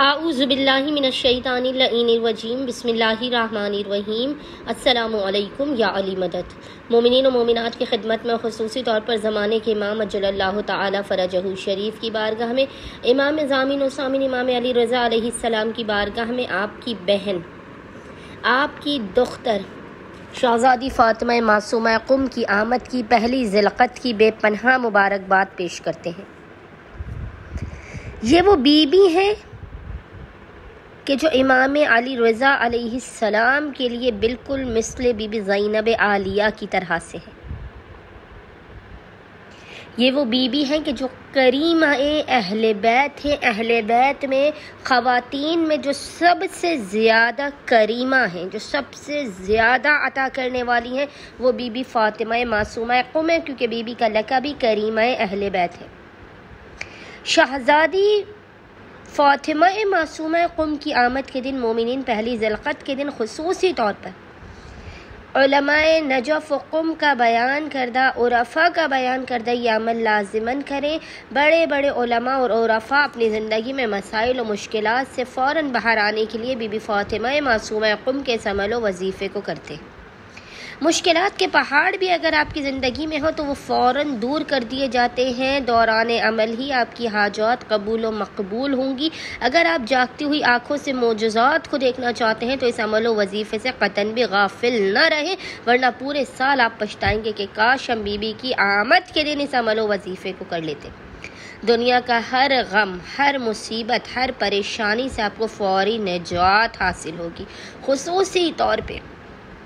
आऊज़ुबिल्लाहि मिनश्शैतानिर्रजीम बिस्मिल्लाहिर्रहमानिर्रहीम। अस्सलामु अलैकुम या अली मदद। मोमिनीन व मोमिनात की खिदमत में खुसूसी तौर पर ज़माने के इमाम अज्जलल्लाहु तआला फ़रजहु शरीफ की बारगाह में, इमाम ज़ामिन व सामिन इमाम अली रज़ा अलैहिस्सलाम की बारगाह में आपकी बहन, आपकी दुख्तर शहज़ादी फ़ातिमा मासूमा क़ुम की आमद की पहली ज़िलक़त की बेपनाह मुबारकबाद पेश करते हैं। ये वो बीबी हैं कि जो इमाम अली रज़ा अलैहिस्सलाम के लिए बिल्कुल मिस्ल बीबी ज़ैनब आलिया की तरह से है। ये वो बीबी हैं कि जो करीमा अहले बैत हैं। अहले बैत में ख़वातीन में जो सबसे ज़्यादा करीमा हैं, जो सबसे ज़्यादा अता करने वाली हैं, वो बीबी फ़ातिमा मासूमा क़ुम है, क्योंकि बीबी का लक़ब भी करीमा अहले बैत है। शहज़ादी फ़ातिमा मासूमा क़ुम की आमद के दिन, मोमिनीन पहली ज़िलक़त के दिन खुसूसी तौर पर उलमाए नजफ़ क़ुम का बयान करदा, उरफ़ा का बयान करदा ये अमल लाज़िमन करें। बड़े बड़े उलमा और उरफ़ा अपनी ज़िंदगी में मसाइल और मुश्किलात से फ़ौरन बाहर आने के लिए बीबी फ़ातिमा मासूमा क़ुम के इस अमल व वज़ीफ़े को करते हैं। मुश्किलात के पहाड़ भी अगर आपकी ज़िंदगी में हो तो वो फ़ौरन दूर कर दिए जाते हैं। दौरान अमल ही आपकी हाजात कबूल व मकबूल होंगी। अगर आप जागती हुई आँखों से मोजज़ात को देखना चाहते हैं तो इस अमल व वज़ीफ़े से क़तन भी गाफिल न रहें, वरना पूरे साल आप पछताएंगे कि काश हम बीबी की आमद के दिन इस अमल व वज़ीफ़े को कर लेते। दुनिया का हर गम, हर मुसीबत, हर परेशानी से आपको फ़ौरी निजात हासिल होगी। खुसूसी तौर पर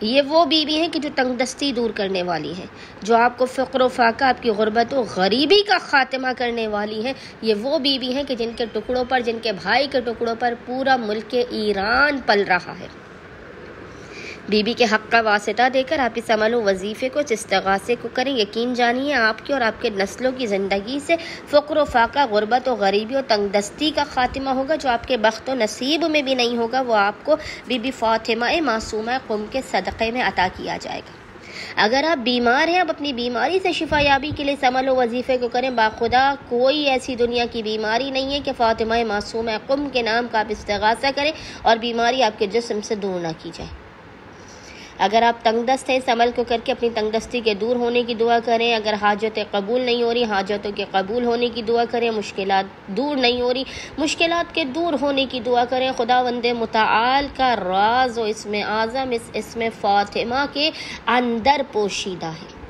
ये वो बीबी हैं कि जो तंगदस्ती दूर करने वाली हैं, जो आपको फ़क़्र व फ़ाक़ा, आपकी गुर्बत व गरीबी का ख़ात्मा करने वाली हैं। ये वो बीबी हैं कि जिनके टुकड़ों पर, जिनके भाई के टुकड़ों पर पूरा मुल्क ईरान पल रहा है। बीबी के हक़ का वास्ता देकर आप इस अमल व वज़ीफ़े को, इस्तिग़ासे को करें। यकीन जानिए आपकी और आपके नस्लों की ज़िंदगी से फ़क़्र व फ़ाक़ा, गुर्बत व गरीबी और तंगदस्ती का ख़ात्मा होगा। जो आपके बख्त व नसीब में भी नहीं होगा, वो आपको बीबी फ़ातिमा मासूमा क़ुम के सदक़े में अता किया जाएगा। अगर आप बीमार हैं, आप अपनी बीमारी से शिफायाबी के लिए इस अमल व वज़ीफ़े को करें। बाखुदा कोई ऐसी दुनिया की बीमारी नहीं है कि फ़ातिमा मासूमा क़ुम के नाम का आप इस्तिग़ासा करें और बीमारी आपके जिस्म से दूर ना की जाए। अगर आप तंगदस्त हैं, इस अमल को करके अपनी तंगदस्ती के दूर होने की दुआ करें। अगर हाजतें कबूल नहीं हो रही, हाजतों के कबूल होने की दुआ करें। मुश्किलात दूर नहीं हो रही, मुश्किलात के दूर होने की दुआ करें। खुदावंद मुताल का राज और इसमें आज़म इस इसमें फ़ातिमा के अंदर पोशीदा है।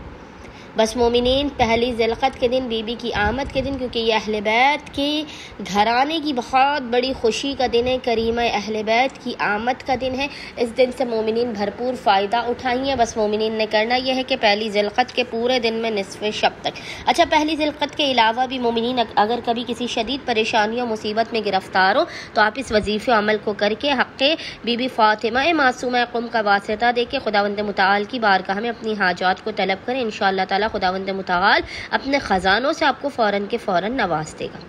बस मोमिनीन पहली ज़िलक़त के दिन, बीबी की आमद के दिन, क्योंकि यह अहले बैत के घराने की बहुत बड़ी खुशी का दिन है, करीमा अहले बैत की आमद का दिन है। इस दिन से मोमिनीन भरपूर फ़ायदा उठाइए। बस मोमिनीन ने करना यह है कि पहली ज़िलक़त के पूरे दिन में निसफ़े शब तक, अच्छा पहली ज़िलक़त के अलावा भी मोमिनीन अगर कभी किसी शदीद परेशानी और मुसीबत में गिरफ़्तार हो तो आप इस वजीफ़े अमल को करके हक़ बीबी फ़ातिमा मासूमा क़ुम का वास्ता दे के खुदावंद मुताल की बारगाह में अपनी हाजात को तलब करें। इंशाअल्लाह ताला खुदावंद मुताल अपने ख़जानों से आपको फ़ौरन के फ़ौरन नवाज देगा।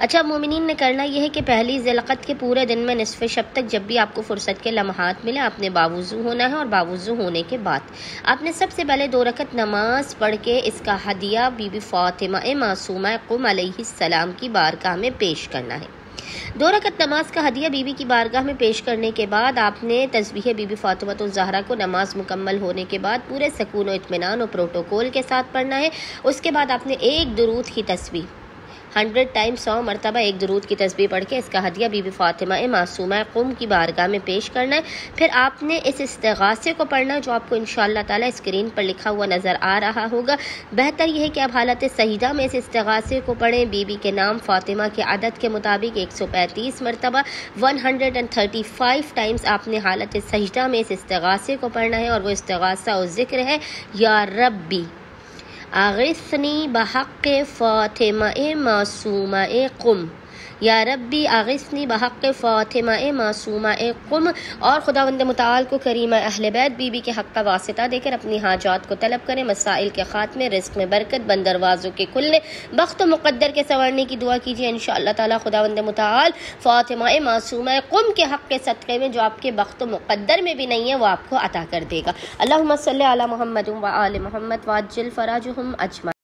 अच्छा मोमिनीन ने करना यह है कि पहली ज़िलक़त के पूरे दिन में निसफ़े शब तक जब भी आपको फ़ुर्सत के लम्हात मिले, आपने बावुज़ू होना है और बावुज़ू होने के बाद आपने सबसे पहले 2 रकत नमाज पढ़ के इसका हदिया बीबी फ़ातिमा मासूमा क़ुम अलैहिस्सलाम की बारगाह में पेश करना है। 2 रकत नमाज का हदिया बीबी की बारगाह में पेश करने के बाद आपने तस्बीह बीबी फ़ातिमा ज़हरा को नमाज मुकम्मल होने के बाद पूरे सुकून और इत्मीनान और प्रोटोकॉल के साथ पढ़ना है। उसके बाद आपने एक दुरूद की तस्बीह 100 टाइम्स 100 मरतबा एक दुरूद की तस्बीह पढ़ के इसका हदिया बीबी फ़ातिमा मासूमा क़ुम की बारगाह में पेश करना है। फिर आपने इस इस्तिग़ासे को पढ़ना है जो आपको इंशाअल्लाह ताला स्क्रीन पर लिखा हुआ नज़र आ रहा होगा। बेहतर यह है कि आप हालत सजदा में इस इस्तिग़ासे को पढ़ें। बीबी के नाम फ़ातिमा के अदद के मुताबिक 135 मरतबा 135 टाइम्स आपने हालत सजदा में इस इस्तिग़ासे को पढ़ना है। और वो इस्तिग़ासा और ज़िक्र है, या रब्बी आग़िस्नी बहक़्क़े फ़ातिमा मासूमा क़ुम, या रब्बी आग़िस्नी बहक़्क़े फ़ातिमा मासूमा क़ुम। और खुदावंद मुताल को करीमा अहले बैत बीबी के हक़ का वास्ता देकर अपनी हाजात को तलब करें। मसाइल के ख़ात्मे, रिज़्क़ में बरकत, बंद दरवाज़ों के खुलने, वक्त मुक़द्दर के संवरने की दुआ कीजिए। इंशाअल्लाह ताला खुदावंद मुताल फ़ातिमा मासूमा क़ुम के हक़ के सदक़े में जो आपके वक्त मुक़द्दर में भी नहीं है वो आपको अता कर देगा। अल्लाहुम्मा सल्लि अला मुहम्मद व आलि मुहम्मद व अज्जिल फ़राजहुम अजमईन।